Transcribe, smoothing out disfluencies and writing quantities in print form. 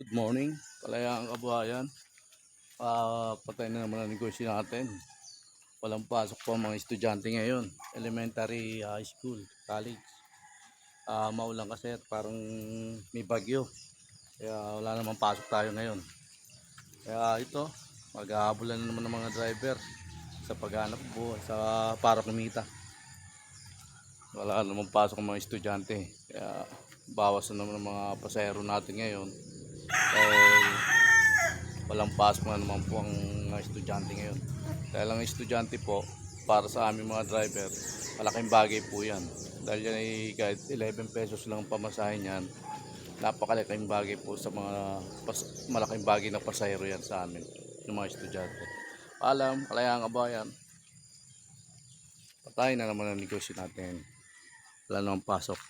Good morning, kalayang kabayan. Patay na naman ang negosyo natin. Walang pasok po ang mga estudyante ngayon. Elementary, high school, college. Maulan kasi at parang may bagyo. Kaya wala namang pasok tayo ngayon. Kaya ito, maghahabulan na naman ng mga driver sa paghanap buhay sa para kumita. Wala namang pasok ang mga estudyante. Kaya bawas na naman ang mga pasahero natin ngayon. Walang pasok na naman po ang mga estudyante ngayon. Dahil ang estudyante po, para sa aming mga driver, malaking bagay po yan. Dahil yan ay kahit 11 pesos lang ang pamasahin yan, napakalaking bagay po sa mga malaking bagay na pasahero yan sa amin, ng mga estudyante. Paalam, kalayang kabayan. Patay na naman ang negosyo natin. Wala namang pasok.